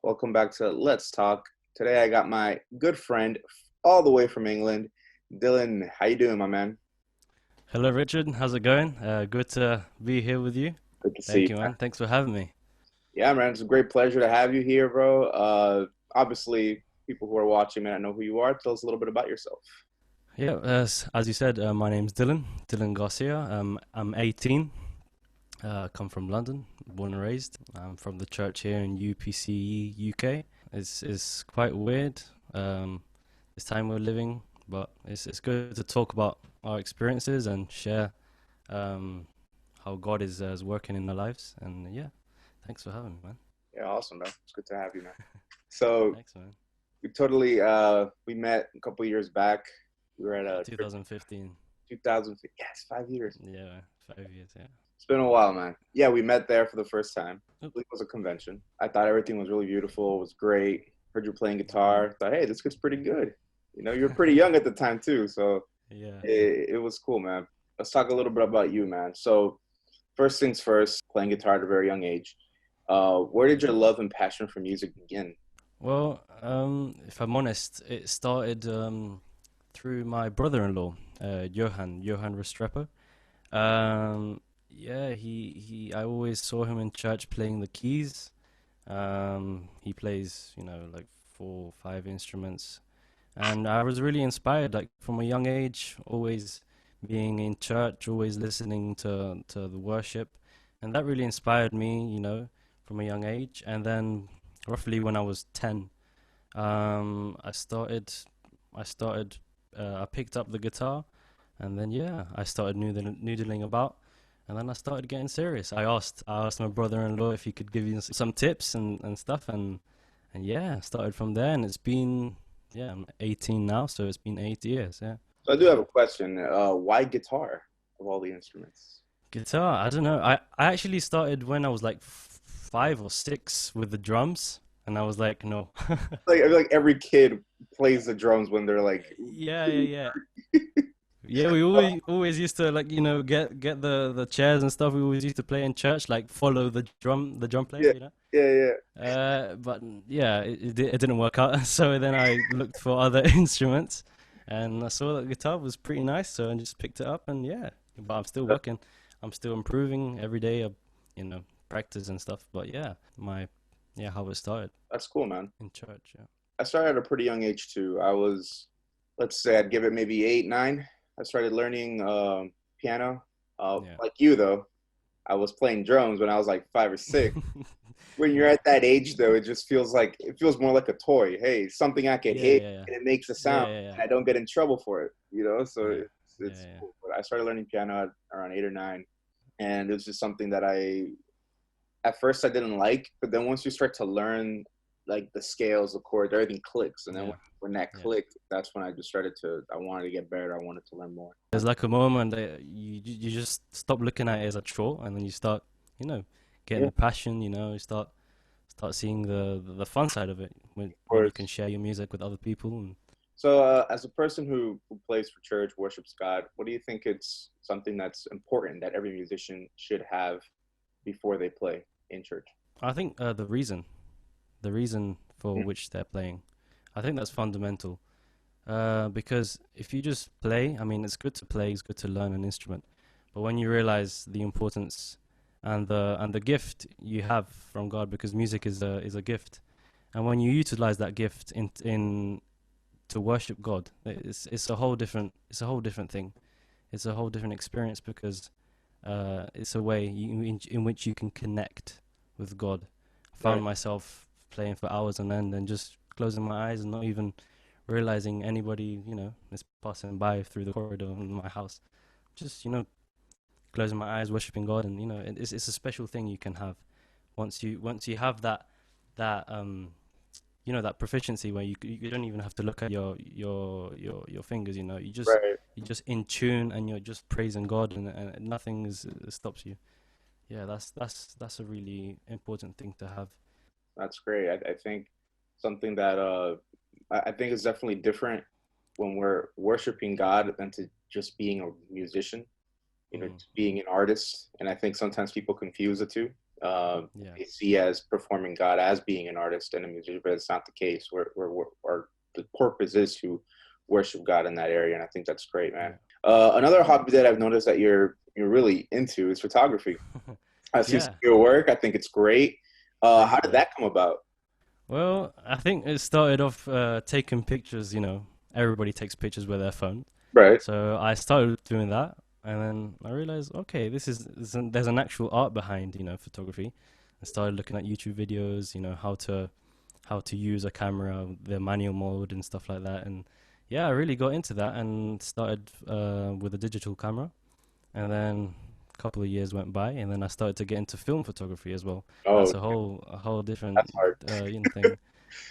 Welcome back to Let's Talk. Today I got my good friend all the way from England, Dylan. How you doing, my man? Hello, Richard. How's it going? Good to be here with you. Good to see Thank you, you, man. man. Thanks for having me. Yeah, man, it's a great pleasure to have you here, bro. Obviously, people who are watching may not know who you are. Tell us a little bit about yourself. Yeah, as you said, my name's Dylan, Dylan Garcia. I'm 18. Come from London, born and raised. I'm from the church here in UPC, UK. It's quite weird, this time we're living, but it's good to talk about our experiences and share um, how God is working in our lives. And yeah, thanks for having me, man. Yeah, awesome, man. It's good to have you, man. So Thanks, man. we met a couple years back. We were at Yeah, a trip 2015. 2000. Yes, 5 years. Yeah, 5 years. Yeah. It's been a while, man. Yeah, we met there for the first time. I Oop. believe it was a convention. I thought everything was really beautiful. It was great. Heard you playing Yeah. guitar. Thought, hey, this gets pretty good. You were pretty young at the time too, so Yeah. it was cool, man. Let's talk a little bit about you, man. So first things first, playing guitar at a very young age. Where did Yeah. your love and passion for music begin? Well, if I'm honest, it started through my brother-in-law, Johan Restrepo. Yeah, I always saw him in church playing the keys. He plays, like four, five instruments, and I was really inspired, like from a young age, always being in church, always listening to the worship, and that really inspired me, from a young age. And then, roughly when I was 10, I started, I picked up the guitar, and then yeah, I started noodling about, and then I started getting serious. I asked my brother-in-law if he could give you some tips and stuff, and yeah, started from there, and it's been, yeah, I'm 18 now, so it's been 8 years. Yeah. So I do have a question. Why guitar of all the instruments? Guitar, I don't know. I actually started when I was like 5 or 6 with the drums, and I was like, no. Like I feel like every kid plays the drums when they're like Yeah, yeah, yeah. Yeah, we always used to, like, get the chairs and stuff. We always used to play in church, like follow the drum player, yeah, yeah, yeah. But yeah, it didn't work out. So then I looked for other instruments, and I saw that guitar was pretty nice, so I just picked it up, and yeah. But I'm still working. I'm still improving every day. Practice and stuff. But yeah, how it started That's cool, man. in church. Yeah. I started at a pretty young age too. Let's say, I'd give it maybe 8, 9. I started learning piano. Yeah. Like you though, I was playing drums when I was like 5 or 6. When you're at that age though, it feels more like a toy. Hey, something I can Yeah, hit yeah, yeah, and it makes a sound, yeah, yeah, yeah, and I don't get in trouble for it. So yeah, yeah, it's yeah. cool. But I started learning piano at around 8 or 9, and it was just something that I at first I didn't like, but then once you start to learn like the scales, the chords, everything clicks. And then Yeah, when that yeah. clicked, that's when I just I wanted to get better. I wanted to learn more. There's like a moment that you just stop looking at it as a chore, and then you start, you know, getting Yeah, the passion. You start seeing the fun side of it of when you can course. share your music with other people. And So, as a person who plays for church, worships God, what do you think it's something that's important that every musician should have before they play in church? I think the reason for which they're playing, I think that's fundamental. Because if you just play, I mean, it's good to play, it's good to learn an instrument, but when you realize the importance and the gift you have from God, because music is a gift, and when you utilize that gift in to worship God, it's a whole different thing. It's a whole different experience because it's a way in which you can connect with God. I found Right. myself playing for hours on end and just closing my eyes and not even realizing anybody, is passing by through the corridor in my house. Just, closing my eyes, worshiping God, and it's a special thing you can have once you have that proficiency where you don't even have to look at your fingers. Right. You're just in tune and you're just praising God, and nothing stops you. Yeah, that's a really important thing to have. That's great. I think something that I think is definitely different when we're worshiping God than to just being a musician, Mm, to being an artist. And I think sometimes people confuse the two. Yeah, they see as performing God as being an artist and a musician, but it's not the case. Our the purpose is to worship God in that area, and I think that's great, man. yeah, Another hobby that I've noticed that you're really into is photography. I've seen some yeah. of your work. I think it's great. How Thank did you. that come about? Well, I think it started off taking pictures. Everybody takes pictures with their phone. Right. So I started doing that, and then I realized, okay, there's an actual art behind, photography. I started looking at YouTube videos, how to use a camera, the manual mode and stuff like that. And yeah, I really got into that and started with a digital camera. And then a couple of years went by, and then I started to get into film photography as well. Oh, That's a whole different that's hard. thing.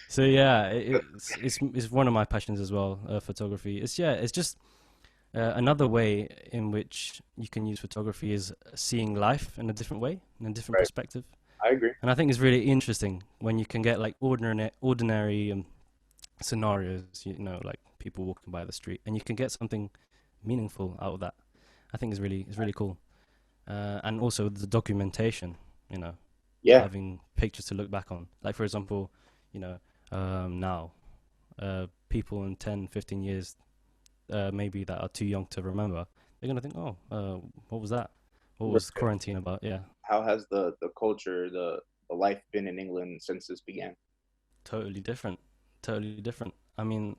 So yeah, it's one of my passions as well, photography. It's just another way in which you can use photography is seeing life in a different way, in a different Right. perspective. I agree. And I think it's really interesting when you can get like ordinary scenarios, like people walking by the street, and you can get something meaningful out of that. I think is really cool. And also the documentation, you know, Yeah, having pictures to look back on. Like for example, now, people in 10, 15 years, maybe that are too young to remember, they're gonna think, oh, what was that? What was right. quarantine about? Yeah, How has the culture, the life been in England since this began? totally different. Totally different. I mean,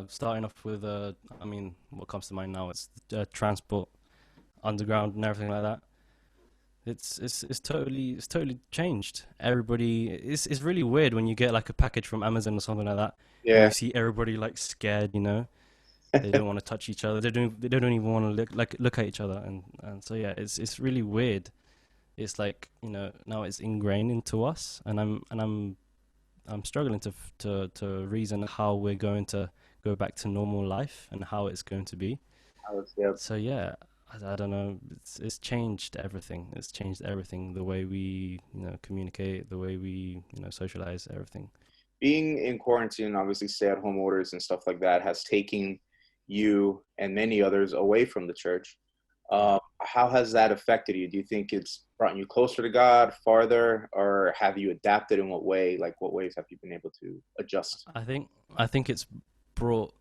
starting off with, what comes to mind now is transport, underground, and everything like that. It's totally changed. Everybody, it's really weird when you get like a package from Amazon or something like that, and you Yeah, see everybody like scared. They don't want to touch each other. They don't even want to look at each other, and so yeah, it's really weird. It's like now it's ingrained into us, and I'm struggling to reason how we're going to go back to normal life and how it's going to be. yeah. So yeah, I don't know. It's changed everything. It's changed everything. The way we communicate, the way we socialize, everything. Being in quarantine, obviously stay-at-home orders and stuff like that, has taken you and many others away from the church. Yeah. How has that affected you? Do you think it's brought you closer to God, farther, or have you adapted in what way? Like, what ways have you been able to adjust? I think it's brought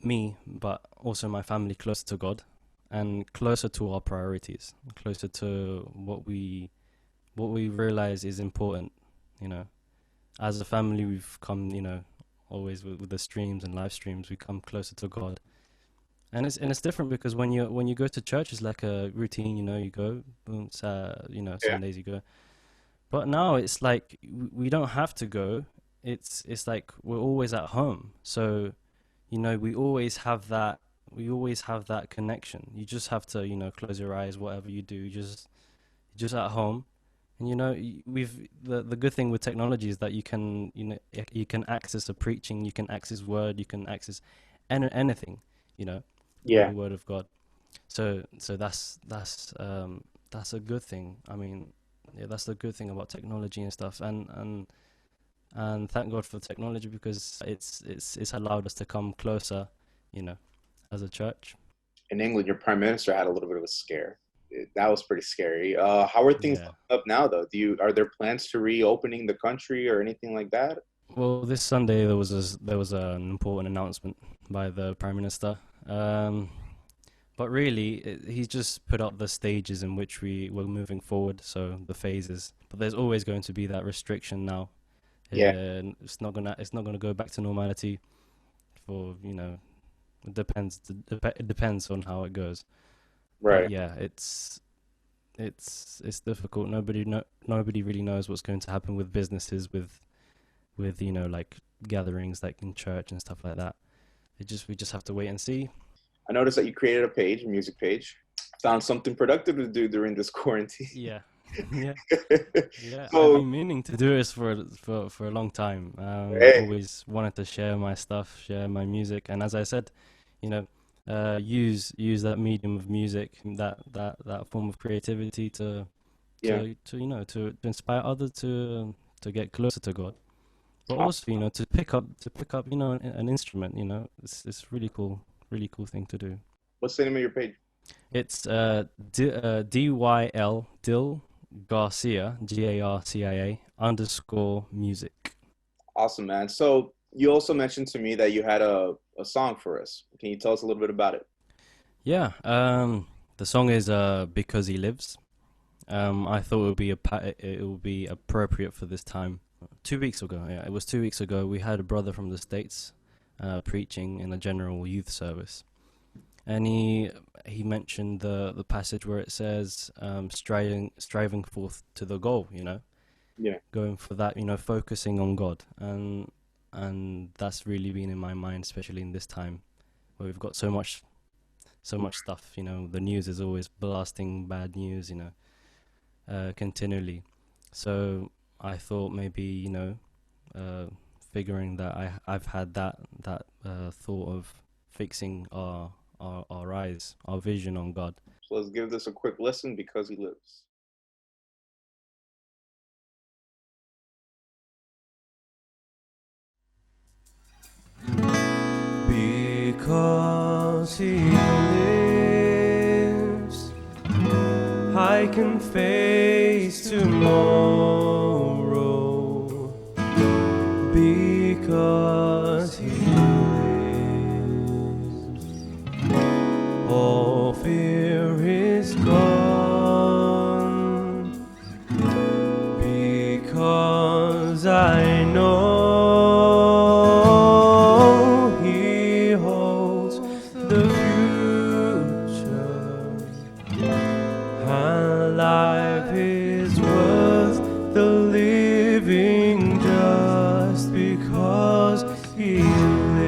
me, but also my family closer to God and closer to our priorities, closer to what we realize is important. You know, as a family, we've come, always with the streams and live streams, we come closer to God. And it's different because when you go to church, it's like a routine. You go, boom, Yeah, Sundays you go. But now it's like we don't have to go. It's like we're always at home. So we always have that connection. You just have to close your eyes, whatever you do, just at home. And we've the good thing with technology is that you can access a preaching, you can access word, you can access anything, you know yeah. the word of God. So that's a good thing. I mean, yeah, that's the good thing about technology and stuff. And thank God for technology because it's allowed us to come closer, you know, as a church. In England, your prime minister had a little bit of a scare. That was pretty scary. How are things Yeah. up now, though? Are there plans to reopening the country or anything like that? Well, this Sunday there was an important announcement by the Prime Minister. But really, he's just put up the stages in which we were moving forward, so the phases. But there's always going to be that restriction now. Yeah, It's not gonna go back to normality for it depends on how it goes. But right. yeah, it's difficult. Nobody really knows what's going to happen with businesses, with like gatherings like in church and stuff like that. We just have to wait and see. I noticed that you created a page, a music page. Found something productive to do during this quarantine. Yeah, yeah, yeah. I've So, been meaning to do this for a long time. hey, Always wanted to share my stuff, share my music, and as I said, you know, use that medium of music, that form of creativity to yeah, to inspire others to get closer to God, but also to pick up an instrument. It's really cool thing to do. what's the name of your page? It's Dyl Dill Garcia, Garcia underscore music. Awesome, man. So you also mentioned to me that you had a song for us. Can you tell us a little bit about it? Yeah, the song is Because He Lives. I thought it would be appropriate for this time. 2 weeks ago, yeah, it was 2 weeks ago. We had a brother from the States preaching in a general youth service, and he mentioned the passage where it says striving forth to the goal. Yeah. Going for that. Focusing on God, and that's really been in my mind, especially in this time where we've got so much stuff. The news is always blasting bad news. Continually. So I thought maybe uh, figuring that I've had that thought of fixing our eyes, our vision on God. So let's give this a quick listen because he lives. Because He lives, I can face tomorrow. Because He lives, all fear is gone. Because I know He holds the future. And life is worth the living just because He lives.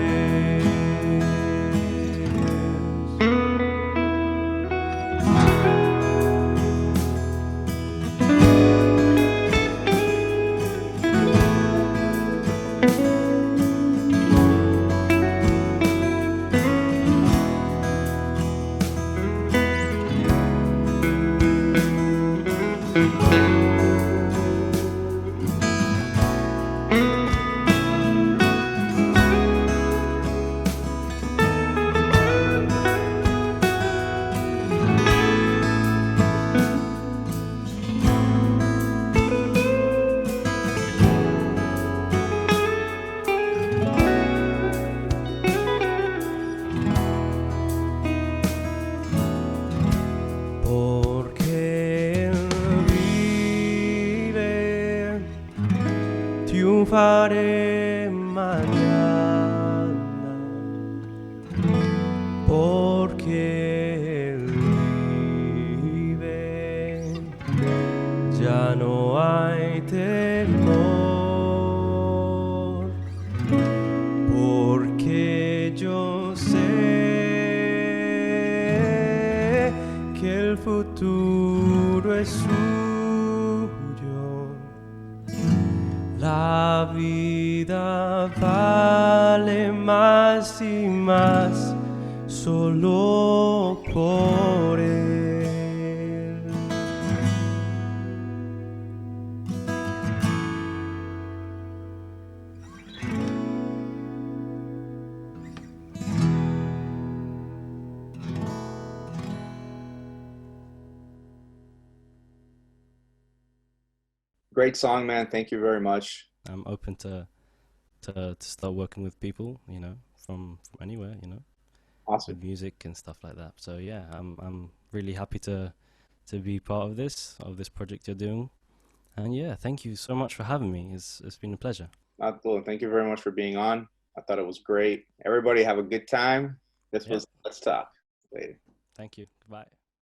Porque Él vive, triunfaré mañana. Porque Él vive, ya no hay temor. Porque yo sé que el futuro es suyo. La vida vale más y más solo por Él. Great song, man. Thank you very much. I'm open to start working with people, from anywhere, Awesome. with music and stuff like that. So yeah, I'm really happy to be part of this project you're doing. And yeah, thank you so much for having me. It's been a pleasure. Well, thank you very much for being on. I thought it was great. Everybody have a good time. This Yeah, was Let's Talk. Later. thank you. Goodbye.